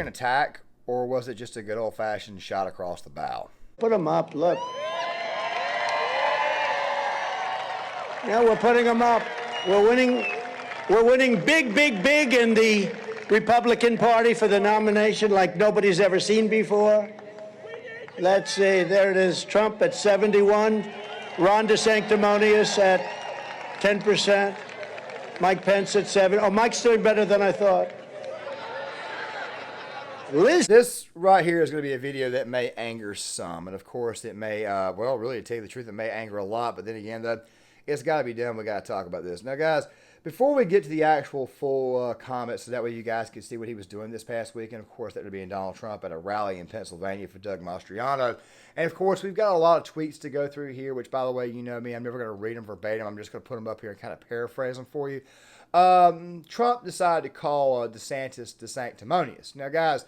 an attack, or was it just a good old-fashioned shot across the bow? Put them up, look. Yeah, we're putting them up. We're winning big in the Republican Party for the nomination like nobody's ever seen before. Let's see, there it is, Trump at 71, Ron DeSanctimonious at 10%, Mike Pence at 7. Oh, Mike's doing better than I thought. This right here is going to be a video that may anger some, and of course it may, well, really, to tell you the truth, it may anger a lot, but then again, it's got to be done. We got to talk about this. Now, guys, before we get to the actual full comments, so that way you guys can see what he was doing this past week, and of course that would be in Donald Trump at a rally in Pennsylvania for Doug Mastriano. And of course, we've got a lot of tweets to go through here, which, by the way, you know me, I'm never going to read them verbatim. I'm just going to put them up here and kind of paraphrase them for you. Trump decided to call DeSantis DeSanctimonious. Now, guys,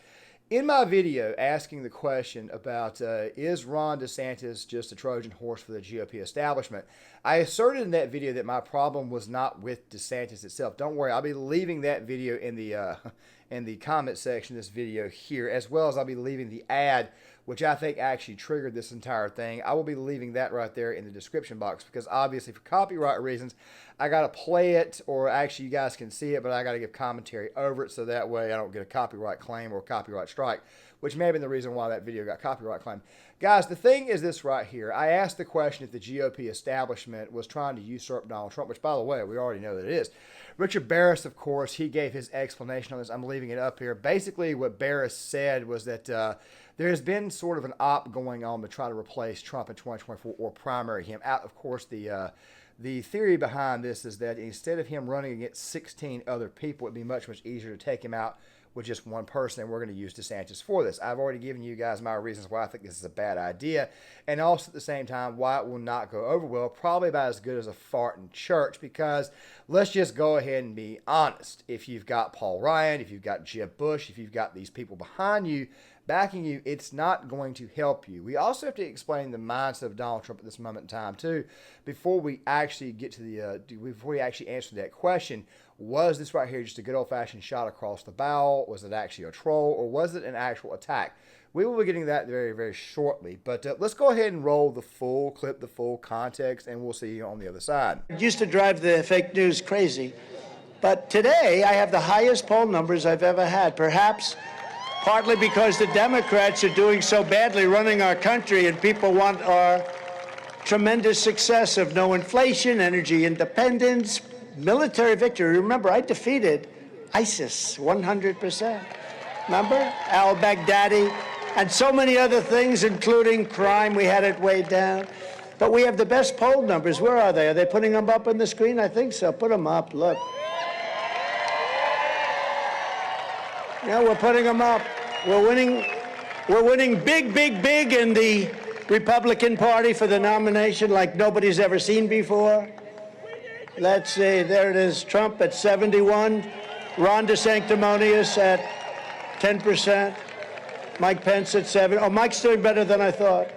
in my video asking the question about is Ron DeSantis just a Trojan horse for the GOP establishment, I asserted in that video that my problem was not with DeSantis itself. Don't worry, I'll be leaving that video in the comment section of this video here, as well as I'll be leaving the ad, which I think actually triggered this entire thing. I will be leaving that right there in the description box because obviously for copyright reasons, I got to play it, or actually you guys can see it, but I got to give commentary over it so that way I don't get a copyright claim or a copyright strike, which may have been the reason why that video got copyright claim. Guys, the thing is this right here. I asked the question if the GOP establishment was trying to usurp Donald Trump, which, by the way, we already know that it is. Richard Barris, of course, he gave his explanation on this. I'm leaving it up here. Basically, what Barris said was that there has been sort of an op going on to try to replace Trump in 2024 or primary him out. Of course, the theory behind this is that instead of him running against 16 other people, it'd be much easier to take him out with just one person, and we're going to use DeSantis for this. I've already given you guys my reasons why I think this is a bad idea, and also at the same time why it will not go over well, probably about as good as a fart in church, because let's just go ahead and be honest. If you've got Paul Ryan, if you've got Jeb Bush, if you've got these people behind you, backing you, it's not going to help you. We also have to explain the mindset of Donald Trump at this moment in time too, before we actually get to before we actually answer that question. Was this right here just a good old-fashioned shot across the bow? Was it actually a troll, or was it an actual attack? We will be getting that very shortly, but let's go ahead and roll the full clip, the full context, and we'll see you on the other side. It used to drive the fake news crazy, but today I have the highest poll numbers I've ever had, perhaps partly because the Democrats are doing so badly running our country, and people want our tremendous success of no inflation, energy independence, military victory. Remember, I defeated ISIS 100%. Remember? Al-Baghdadi, and so many other things, including crime. We had it way down. But we have the best poll numbers. Where are they? Are they putting them up on the screen? I think so. Put them up. Look. Yeah, we're putting them up. We're winning big in the Republican Party for the nomination like nobody's ever seen before. Let's see, there it is, Trump at 71, Ron DeSanctimonious at 10%, Mike Pence at 7. Oh, Mike's doing better than I thought.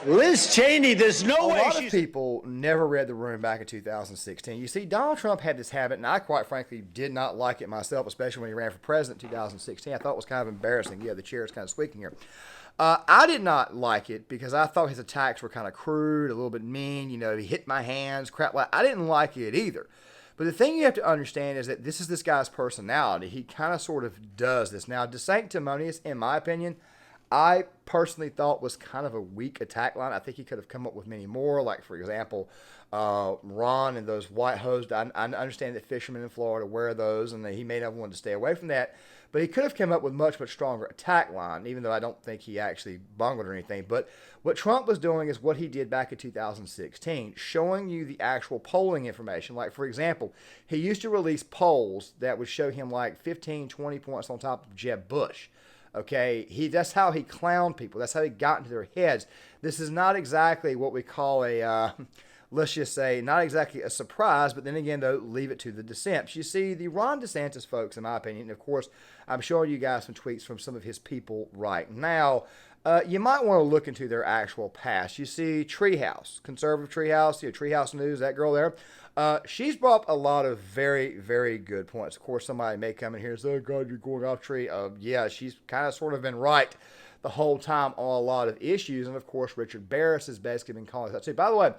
Liz Cheney, there's no way. A lot of people never read the room back in 2016. You see, Donald Trump had this habit, and I quite frankly did not like it myself, especially when he ran for president in 2016. I thought it was kind of embarrassing. Yeah, the chair is kind of squeaking here. I did not like it because I thought his attacks were kind of crude, a little bit mean. You know, he hit my hands, crap like. I didn't like it either. But the thing you have to understand is that this is this guy's personality. He kind of sort of does this. Now, DeSanctimonious, in my opinion, I personally thought was kind of a weak attack line. I think he could have come up with many more. Like, for example, Ron and those white hose. I understand that fishermen in Florida wear those, and that he may have wanted to stay away from that. But he could have come up with much stronger attack line, even though I don't think he actually bungled or anything. But what Trump was doing is what he did back in 2016, showing you the actual polling information. Like, for example, he used to release polls that would show him like 15, 20 points on top of Jeb Bush. Okay, that's how he clowned people. That's how he got into their heads. This is not exactly what we call a, let's just say, not exactly a surprise, but then again, though, leave it to the DeSantis. You see, the Ron DeSantis folks, in my opinion, and of course, I'm showing you guys some tweets from some of his people right now. you might want to look into their actual past. You see Treehouse, conservative Treehouse, Treehouse News, that girl there. She's brought up a lot of very, very good points. Of course, somebody may come in here and say, oh, God, you're going off tree. Yeah, she's kind of sort of been right the whole time on a lot of issues. And, of course, Richard Barris has basically been calling that too. By the way,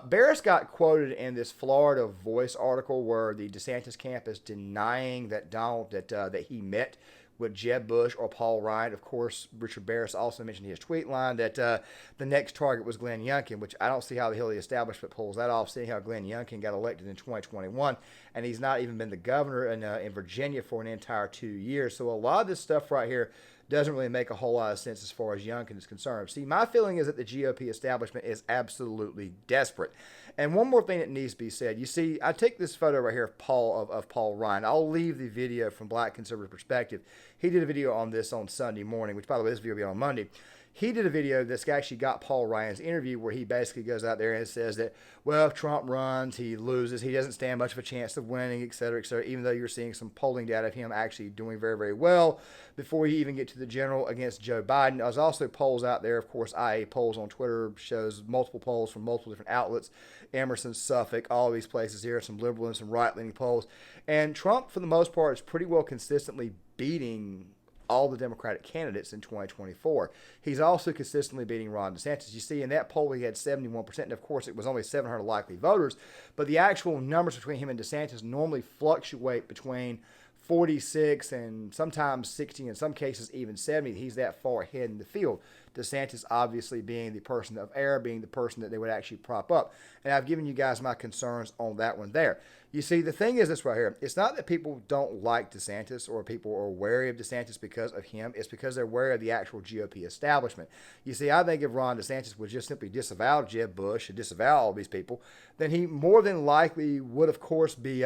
Barris got quoted in this Florida Voice article where the DeSantis camp is denying that that he met with Jeb Bush or Paul Ryan. Of course, Richard Barris also mentioned in his tweet line that the next target was Glenn Youngkin, which I don't see how the Hillary establishment pulls that off, seeing how Glenn Youngkin got elected in 2021, and he's not even been the governor in Virginia for an entire 2 years. So a lot of this stuff right here doesn't really make a whole lot of sense as far as Youngkin is concerned. See, my feeling is that the GOP establishment is absolutely desperate. And one more thing that needs to be said. You see, I take this photo right here of Paul Ryan. I'll leave the video from Black Conservative Perspective. He did a video on this on Sunday morning, which, by the way, this video will be on Monday. He did a video that's actually got Paul Ryan's interview where he basically goes out there and says that, well, if Trump runs, he loses. He doesn't stand much of a chance of winning, et cetera, even though you're seeing some polling data of him actually doing very, very well before you even get to the general against Joe Biden. There's also polls out there. Of course, IA Polls on Twitter shows multiple polls from multiple different outlets. Emerson, Suffolk, all these places here, some liberal and some right-leaning polls. And Trump, for the most part, is pretty well consistently beating all the Democratic candidates in 2024. He's also consistently beating Ron DeSantis. You see, in that poll, he had 71%, and of course, it was only 700 likely voters, but the actual numbers between him and DeSantis normally fluctuate between 46 and sometimes 60, in some cases even 70. He's that far ahead in the field. DeSantis obviously being the person of error, being the person that they would actually prop up. And I've given you guys my concerns on that one there. You see, the thing is this right here. It's not that people don't like DeSantis or people are wary of DeSantis because of him. It's because they're wary of the actual GOP establishment. You see, I think if Ron DeSantis would just simply disavow Jeb Bush and disavow all these people, then he more than likely would, of course, be,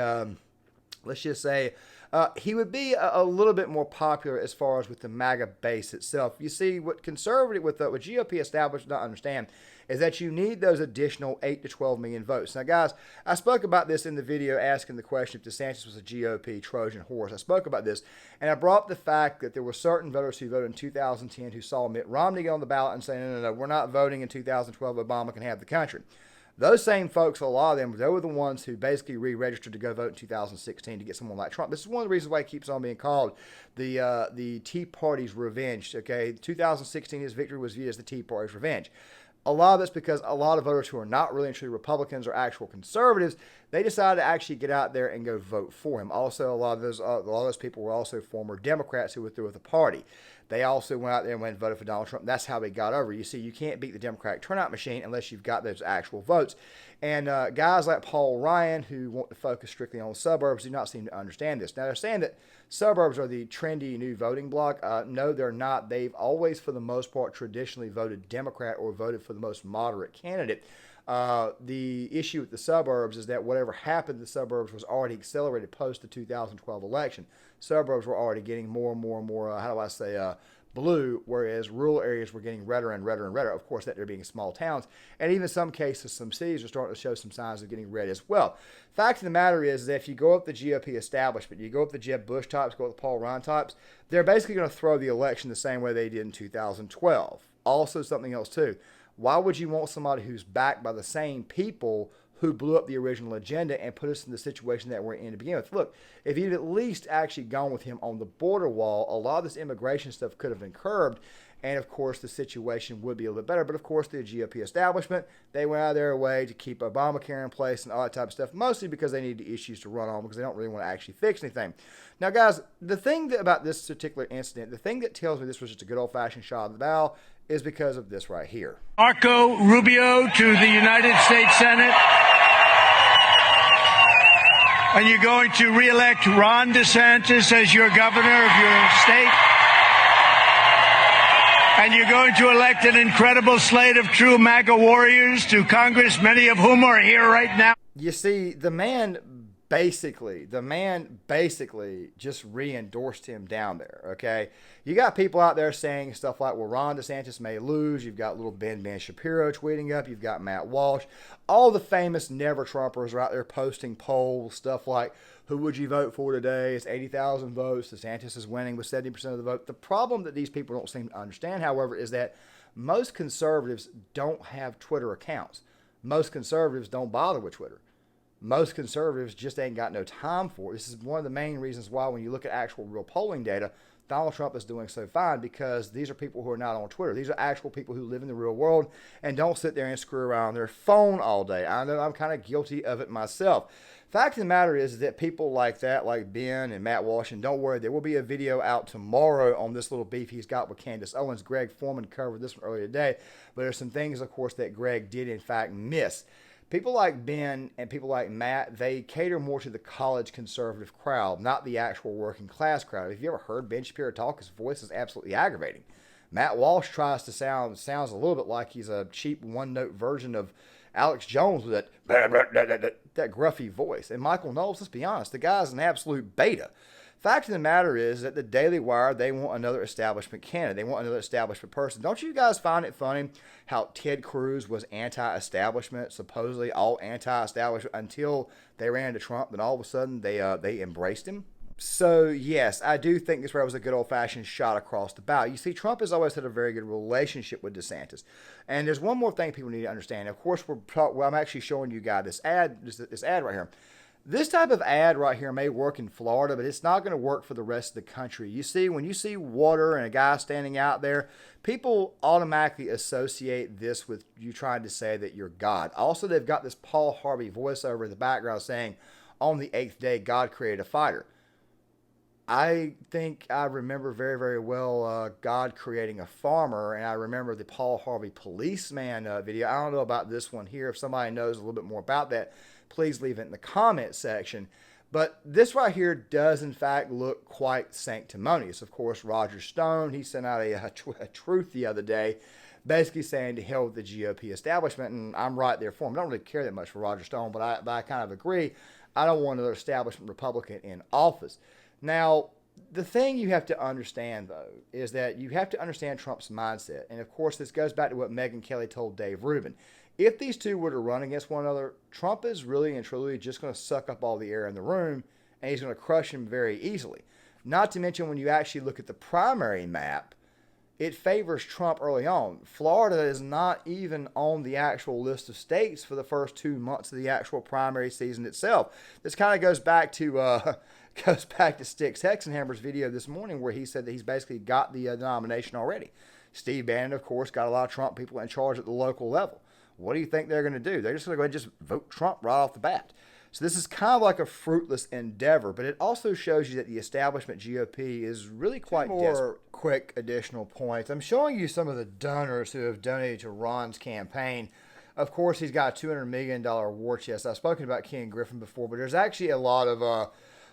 let's just say, he would be a little bit more popular as far as with the MAGA base itself. You see, what conservative, what GOP establishment don't understand is that you need those additional 8 to 12 million votes. Now, guys, I spoke about this in the video asking the question if DeSantis was a GOP Trojan horse. I spoke about this, and I brought up the fact that there were certain voters who voted in 2010 who saw Mitt Romney get on the ballot and say, no, we're not voting in 2012. Obama can have the country. Those same folks, a lot of them, they were the ones who basically re-registered to go vote in 2016 to get someone like Trump. This is one of the reasons why it keeps on being called the Tea Party's revenge. Okay, 2016, his victory was viewed as the Tea Party's revenge. A lot of it's because a lot of voters who are not really truly Republicans or actual conservatives, they decided to actually get out there and go vote for him. Also, a lot of those people were also former Democrats who were through with the party. They also went out there and went and voted for Donald Trump. That's how they got over. You see, you can't beat the Democratic turnout machine unless you've got those actual votes. And guys like Paul Ryan, who want to focus strictly on suburbs, do not seem to understand this. Now, they're saying that suburbs are the trendy new voting bloc. No, they're not. They've always, for the most part, traditionally voted Democrat or voted for the most moderate candidate. The issue with the suburbs is that whatever happened to the suburbs was already accelerated post the 2012 election. Suburbs were already getting more and more and more, blue, whereas rural areas were getting redder and redder and redder. Of course, that they're being small towns. And even in some cases, some cities are starting to show some signs of getting red as well. Fact of the matter is that if you go up the GOP establishment, you go up the Jeb Bush types, go up the Paul Ryan types, they're basically going to throw the election the same way they did in 2012. Also, something else too. Why would you want somebody who's backed by the same people who blew up the original agenda and put us in the situation that we're in to begin with? Look, if you'd at least actually gone with him on the border wall, a lot of this immigration stuff could have been curbed, and of course the situation would be a little bit better. But of course the GOP establishment, they went out of their way to keep Obamacare in place and all that type of stuff, mostly because they needed issues to run on because they don't really want to actually fix anything. Now guys, the thing about this particular incident, the thing that tells me this was just a good old-fashioned shot of the bow is because of this right here. Marco Rubio to the United States Senate. And you're going to re-elect Ron DeSantis as your governor of your state. And you're going to elect an incredible slate of true MAGA warriors to Congress, many of whom are here right now. You see, the man the man basically just re-endorsed him down there, okay? You got people out there saying stuff like, well, Ron DeSantis may lose. You've got little Ben Shapiro tweeting up. You've got Matt Walsh. All the famous never-Trumpers are out there posting polls, stuff like, who would you vote for today? It's 80,000 votes. DeSantis is winning with 70% of the vote. The problem that these people don't seem to understand, however, is that most conservatives don't have Twitter accounts. Most conservatives don't bother with Twitter. Most conservatives just ain't got no time for it. This is one of the main reasons why when you look at actual real polling data, Donald Trump is doing so fine, because these are people who are not on Twitter. These are actual people who live in the real world and don't sit there and screw around on their phone all day. I know I'm kind of guilty of it myself. Fact of the matter is that people like that, like Ben and Matt Walsh, and don't worry, there will be a video out tomorrow on this little beef he's got with Candace Owens. Greg Foreman covered this one earlier today, but there's some things, of course, that Greg did in fact miss. People like Ben and people like Matt, they cater more to the college conservative crowd, not the actual working class crowd. If you ever heard Ben Shapiro talk, his voice is absolutely aggravating. Matt Walsh sounds a little bit like he's a cheap one-note version of Alex Jones with that gruffy voice. And Michael Knowles, let's be honest, the guy's an absolute beta. Fact of the matter is that the Daily Wire, they want another establishment candidate. They want another establishment person. Don't you guys find it funny how Ted Cruz was anti-establishment, supposedly all anti-establishment, until they ran into Trump, then all of a sudden they embraced him? So, yes, I do think this was a good old-fashioned shot across the bow. You see, Trump has always had a very good relationship with DeSantis. And there's one more thing people need to understand. Of course, I'm actually showing you guys this ad right here. This type of ad right here may work in Florida, but it's not going to work for the rest of the country. You see, when you see water and a guy standing out there, people automatically associate this with you trying to say that you're God. Also, they've got this Paul Harvey voiceover in the background saying, on the 8th day, God created a fighter. I think I remember very, very well God creating a farmer, and I remember the Paul Harvey policeman video. I don't know about this one here. If somebody knows a little bit more about that, please leave it in the comment section. But this right here does, in fact, look quite sanctimonious. Of course, Roger Stone, he sent out a truth the other day, basically saying to hell with the GOP establishment, and I'm right there for him. I don't really care that much for Roger Stone, but I kind of agree. I don't want another establishment Republican in office. Now, the thing you have to understand, though, is that you have to understand Trump's mindset. And, of course, this goes back to what Megyn Kelly told Dave Rubin. If these two were to run against one another, Trump is really and truly just going to suck up all the air in the room, and he's going to crush him very easily. Not to mention, when you actually look at the primary map, it favors Trump early on. Florida is not even on the actual list of states for the first 2 months of the actual primary season itself. This kind of goes back to Sticks Hexenhammer's video this morning, where he said that he's basically got the nomination already. Steve Bannon, of course, got a lot of Trump people in charge at the local level. What do you think they're going to do? They're just going to go ahead and just vote Trump right off the bat. So this is kind of like a fruitless endeavor, but it also shows you that the establishment GOP is really quite desperate. Quick additional points. I'm showing you some of the donors who have donated to Ron's campaign. Of course, he's got a $200 million war chest. I've spoken about Ken Griffin before, but there's actually a lot of,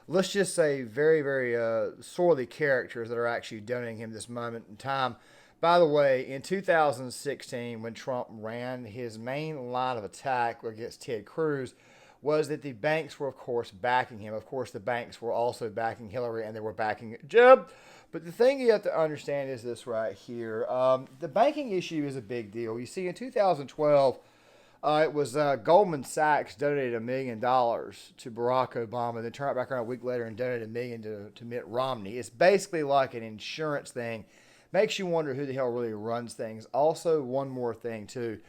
let's just say, very, very sorely characters that are actually donating him this moment in time. By the way, in 2016, when Trump ran, his main line of attack against Ted Cruz was that the banks were, of course, backing him. Of course, the banks were also backing Hillary, and they were backing Jeb. But the thing you have to understand is this right here. The banking issue is a big deal. You see, in 2012, it was Goldman Sachs donated $1 million to Barack Obama, then turned back around a week later and donated $1 million to Mitt Romney. It's basically like an insurance thing. Makes you wonder who the hell really runs things. Also, one more thing, too.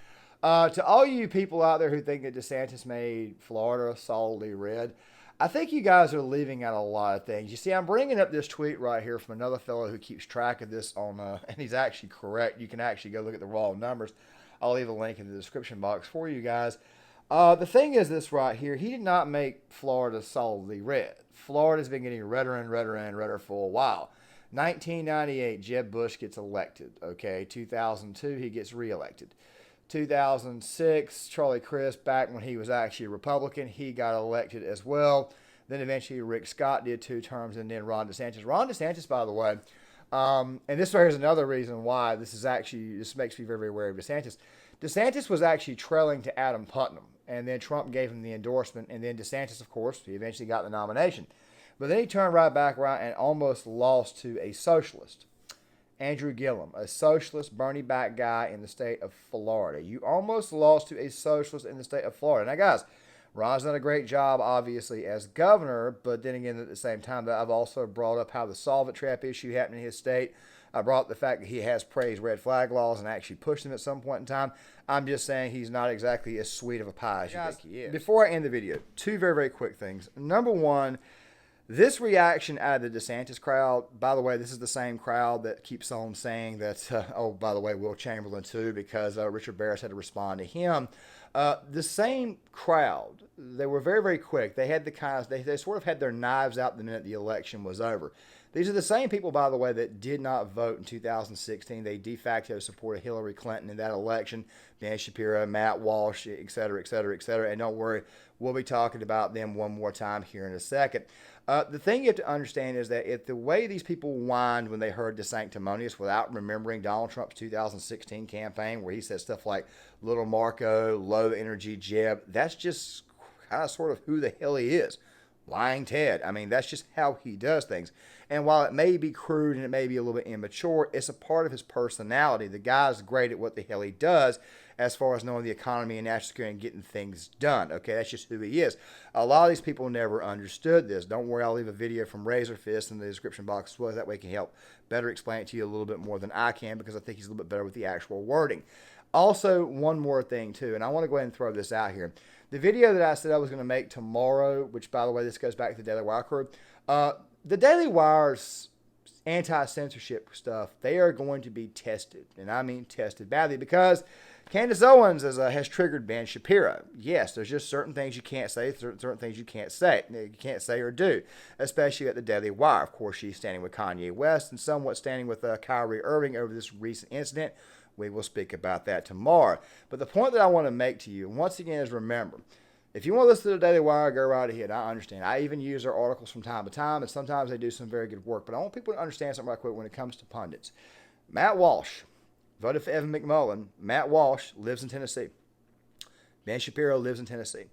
To all you people out there who think that DeSantis made Florida solidly red, I think you guys are leaving out a lot of things. You see, I'm bringing up this tweet right here from another fellow who keeps track of this and he's actually correct. You can actually go look at the raw numbers. I'll leave a link in the description box for you guys. The thing is this right here. He did not make Florida solidly red. Florida's been getting redder and redder and redder for a while. 1998, Jeb Bush gets elected. Okay, 2002, he gets reelected. 2006, Charlie Crist, back when he was actually a Republican, he got elected as well. Then eventually Rick Scott did 2 terms, and then Ron DeSantis. Ron DeSantis, by the way, and this right here is another reason why this makes me very, very aware of DeSantis. DeSantis was actually trailing to Adam Putnam. and then Trump gave him the endorsement, and then DeSantis, of course, he eventually got the nomination. But then he turned right back around and almost lost to a socialist, Andrew Gillum, a socialist Bernie back guy in the state of Florida. You almost lost to a socialist in the state of Florida. Now, guys, Ron's done a great job, obviously, as governor, but then again, at the same time, that I've also brought up how the solvent trap issue happened in his state. I brought up the fact that he has praised red flag laws and actually pushed them at some point in time. I'm just saying he's not exactly as sweet of a pie as you think he is. Before I end the video, two very, very quick things. Number one, this reaction out of the DeSantis crowd, by the way, this is the same crowd that keeps on saying that, oh, by the way, Will Chamberlain too, because Richard Barris had to respond to him. The same crowd, they were very, very quick. They had they sort of had their knives out the minute the election was over. These are the same people, by the way, that did not vote in 2016. They de facto supported Hillary Clinton in that election. Dan Shapiro, Matt Walsh, et cetera, et cetera, et cetera. And don't worry, we'll be talking about them one more time here in a second. The thing you have to understand is that if the way these people whined when they heard DeSanctimonious without remembering Donald Trump's 2016 campaign where he said stuff like little Marco, low energy Jeb, that's just kind of sort of who the hell he is. Lying Ted. I mean, that's just how he does things. And while it may be crude and it may be a little bit immature, it's a part of his personality. The guy's great at what the hell he does as far as knowing the economy and national security and getting things done. Okay, that's just who he is. A lot of these people never understood this. Don't worry, I'll leave a video from Razor Fist in the description box as well. That way it can help better explain it to you a little bit more than I can, because I think he's a little bit better with the actual wording. Also, one more thing too, and I want to go ahead and throw this out here. The video that I said I was going to make tomorrow, which, by the way, this goes back to the Daily Wire crew. The Daily Wire's anti-censorship stuff, they are going to be tested, and I mean tested badly, because Candace Owens has triggered Ben Shapiro. Yes, there's just certain things you can't say, certain things you can't say or do, especially at the Daily Wire. Of course, she's standing with Kanye West and somewhat standing with Kyrie Irving over this recent incident. We will speak about that tomorrow. But the point that I want to make to you, once again, is remember, if you want to listen to the Daily Wire, go right ahead. I understand. I even use their articles from time to time, and sometimes they do some very good work. But I want people to understand something right quick when it comes to pundits. Matt Walsh voted for Evan McMullen. Matt Walsh lives in Tennessee. Ben Shapiro lives in Tennessee.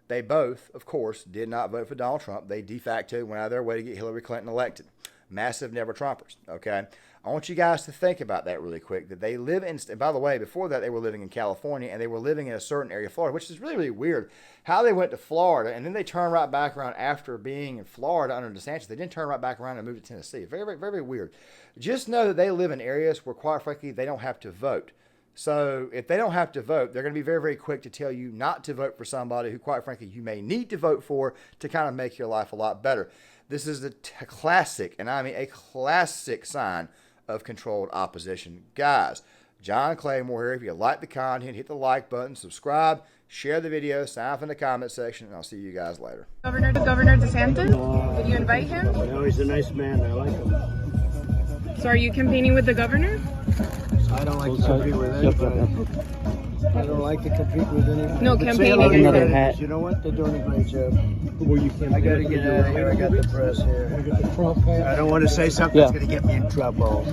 They both, of course, did not vote for Donald Trump. They de facto went out of their way to get Hillary Clinton elected. Massive never-Trumpers, okay? I want you guys to think about that really quick, that they live in, and by the way, before that, they were living in California, and they were living in a certain area of Florida, which is really, really weird, how they went to Florida, and then they turned right back around after being in Florida under DeSantis. They didn't turn right back around and move to Tennessee. Very, very, very, very weird. Just know that they live in areas where, quite frankly, they don't have to vote. So if they don't have to vote, they're going to be very, very quick to tell you not to vote for somebody who, quite frankly, you may need to vote for to kind of make your life a lot better. This is a classic, and I mean a classic sign of controlled opposition. Guys, John Claymore here. If you like the content, hit the like button, subscribe, share the video, sign up in the comment section, and I'll see you guys later. Governor DeSantis? Did you invite him? No, he's a nice man. I like him. So are you campaigning with the governor? I don't like to compete with anybody. I don't like to compete with anybody. No, campaigning. Another hat. You know what? They're doing a great job. Well, you can't. I got to get out of here. I got the press here. I don't want to say something that's going to get me in trouble.